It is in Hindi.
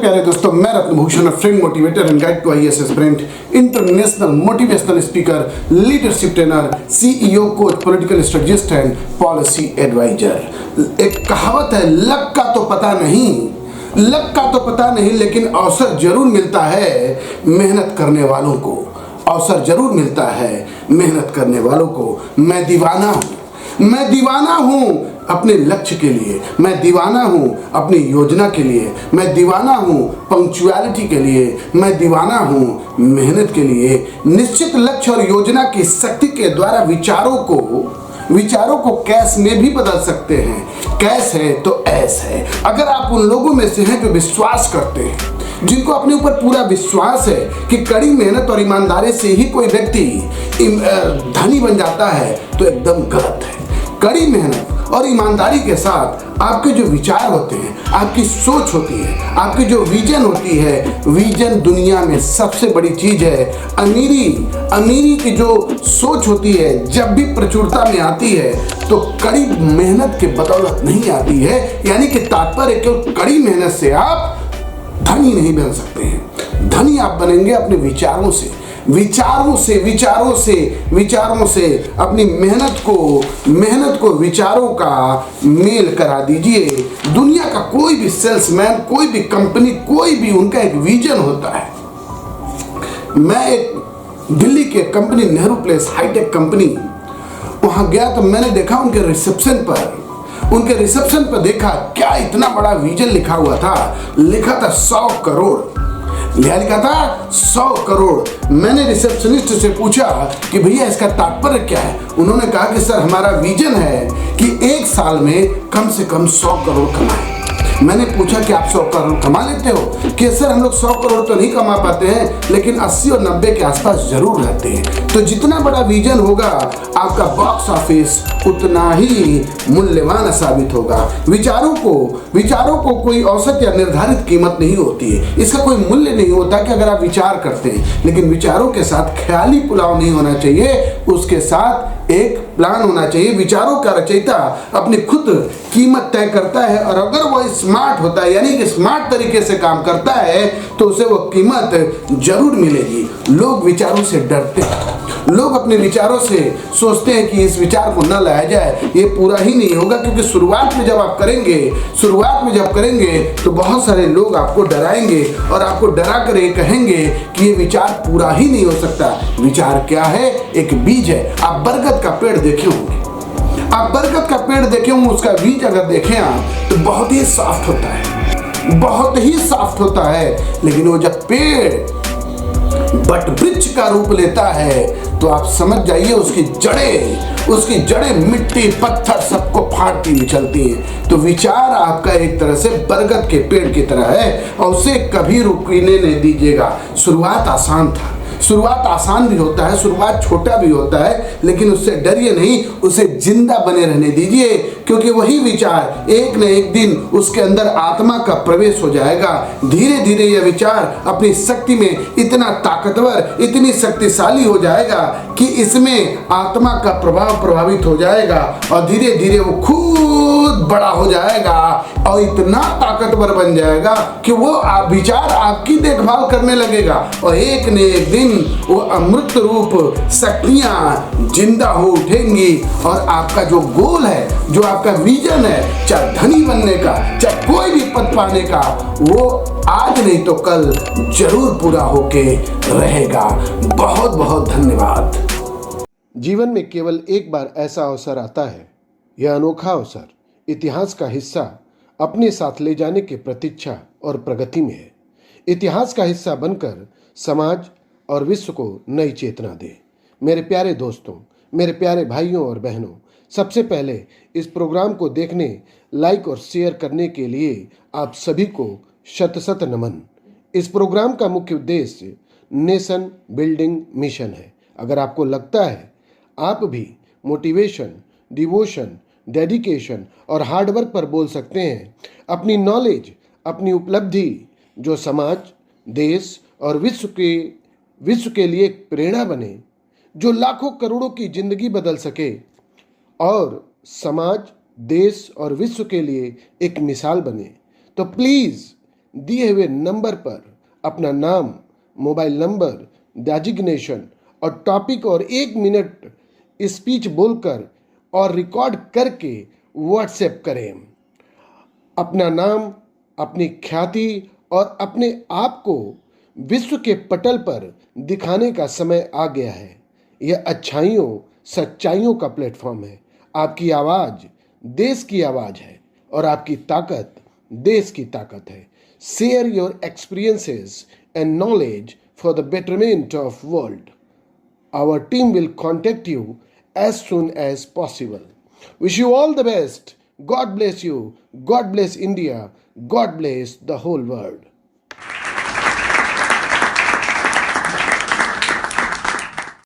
प्यारे दोस्तों, मैं Ratnabhushan friend motivator and guide to IAS aspirant, international motivational speaker, leadership trainer, CEO, coach, political strategist and policy adviser. एक कहावत है, लक का तो पता नहीं लेकिन अवसर जरूर मिलता है मेहनत करने वालों को। अवसर जरूर मिलता है मेहनत करने वालों को। मैं दीवाना हूँ अपने लक्ष्य के लिए, मैं दीवाना हूँ अपनी योजना के लिए, मैं दीवाना हूँ पंक्चुअलिटी के लिए, मैं दीवाना हूँ मेहनत के लिए। निश्चित लक्ष्य और योजना की शक्ति के द्वारा विचारों को कैश में भी बदल सकते हैं। कैश है तो ऐस है। अगर आप उन लोगों में से हैं जो विश्वास करते हैं, जिनको अपने ऊपर पूरा विश्वास है कि कड़ी मेहनत और ईमानदारी से ही कोई व्यक्ति धनी बन जाता है, तो एकदम गलत है। कड़ी मेहनत और ईमानदारी के साथ आपके जो विचार होते हैं, आपकी सोच होती है, आपकी जो विजन होती है, विजन दुनिया में सबसे बड़ी चीज है। अमीरी की जो सोच होती है, जब भी प्रचुरता में आती है तो कड़ी मेहनत के बदौलत नहीं आती है। यानी कि तात्पर्य केवल कड़ी मेहनत से आप धनी नहीं बन सकते हैं। धनी आप बनेंगे अपने विचारों से अपनी मेहनत को विचारों का मेल करा दीजिए। दुनिया का कोई भी सेल्समैन, कोई भी कंपनी, कोई भी उनका एक विजन होता है। मैं एक दिल्ली के company Nehru place hi tech company वहां गया तो मैंने देखा उनके रिसेप्शन पर देखा क्या इतना बड़ा विजन लिखा हुआ था। लिखा था 100 करोड़। लिखा था 100 करोड़। मैंने रिसेप्शनिस्ट से पूछा कि भैया इसका तात्पर्य क्या है। उन्होंने कहा कि सर हमारा विजन है कि एक साल में कम से कम 100 करोड़ कमाएं। मैंने पूछा कि आप 100 करोड़ कमा लेते हो? कि सर हम लोग 100 करोड़ तो नहीं कमा पाते हैं, लेकिन 80 और 90 के आसपास जरूर रहते हैं। तो जितना बड़ा विजन होगा आपका बॉक्स ऑफिस उतना ही मूल्यवान साबित होगा। विचारों को कोई औसत या निर्धारित कीमत नहीं होती है। इसका कोई मूल्य नहीं होता कि अगर आप विचार करते हैं, लेकिन विचारों के साथ ख्याली पुलाव नहीं होना चाहिए, उसके साथ एक प्लान होना चाहिए। विचारों का रचयिता अपनी खुद कीमत तय करता है, और अगर वो स्मार्ट होता है, यानी कि स्मार्ट तरीके से काम करता है, तो उसे वो कीमत जरूर मिलेगी। लोग विचारों से डरते हैं। लोग अपने विचारों से सोचते हैं कि इस विचार को न लाया जाए, ये पूरा ही नहीं होगा। क्योंकि शुरुआत में जब करेंगे तो बहुत सारे लोग आपको डराएंगे और आपको डरा कर ये कहेंगे कि ये विचार पूरा ही नहीं हो सकता। विचार क्या है? एक बीज है। आप बरगद का पेड़ देखे होंगे, उसका बीज अगर देखें आप तो बहुत ही सॉफ्ट होता है, लेकिन वो जब पेड़ बट वृक्ष का रूप लेता है तो आप समझ जाइए उसकी जड़ें मिट्टी पत्थर सबको फाड़ती हुई चलती हैं। तो विचार आपका एक तरह से बरगद के पेड़ की तरह है, और उसे कभी रुकने नहीं दीजिएगा। शुरुआत आसान भी होता है, शुरुआत छोटा भी होता है, लेकिन उससे डरिए नहीं, उसे जिंदा बने रहने दीजिए। क्योंकि वही विचार एक न एक दिन उसके अंदर आत्मा का प्रवेश हो जाएगा। धीरे धीरे यह विचार अपनी शक्ति में इतना ताकतवर, इतनी शक्तिशाली हो जाएगा कि इसमें आत्मा का प्रभाव प्रभावित हो जाएगा, और धीरे धीरे वो खुद बड़ा हो जाएगा और इतना ताकतवर बन जाएगा कि वो विचार आपकी देखभाल करने लगेगा, और एक न एक दिन वो अमृत रूप शक्तियां जिंदा हो उठेंगी। और आपका जो गोल है, जो आपका विजन है, चाहे धनी बनने का, चाहे कोई भी पद पाने का, वो आज नहीं तो कल जरूर पूरा होके रहेगा। बहुत बहुत धन्यवाद। जीवन में केवल एक बार ऐसा अवसर आता है। यह अनोखा अवसर इतिहास का हिस्सा अपने साथ ले जाने की प्रतीक्षा और प्रगति में है। इतिहास का हिस्सा बनकर समाज और विश्व को नई चेतना दे। मेरे प्यारे दोस्तों, मेरे प्यारे भाइयों और बहनों, सबसे पहले इस प्रोग्राम को देखने, लाइक और शेयर करने के लिए आप सभी को शत नमन। इस प्रोग्राम का मुख्य उद्देश्य नेशन बिल्डिंग मिशन है। अगर आपको लगता है आप भी मोटिवेशन, डिवोशन, डेडिकेशन और हार्डवर्क पर बोल सकते हैं, अपनी नॉलेज, अपनी उपलब्धि जो समाज, देश और विश्व के लिए एक प्रेरणा बने, जो लाखों करोड़ों की जिंदगी बदल सके, और समाज, देश और विश्व के लिए एक मिसाल बने, तो प्लीज़ दिए हुए नंबर पर अपना नाम, मोबाइल नंबर, डेजिग्नेशन और टॉपिक और 1 मिनट स्पीच बोलकर और रिकॉर्ड करके व्हाट्सएप करें। अपना नाम, अपनी ख्याति और अपने आप को विश्व के पटल पर दिखाने का समय आ गया है। यह अच्छाइयों, सच्चाइयों का प्लेटफॉर्म है। आपकी आवाज़ देश की आवाज़ है और आपकी ताकत देश की ताकत है। Share your experiences and knowledge for the betterment of world. Our team will contact you as soon as possible. Wish you all the best. God bless you. God bless India. God bless the whole world.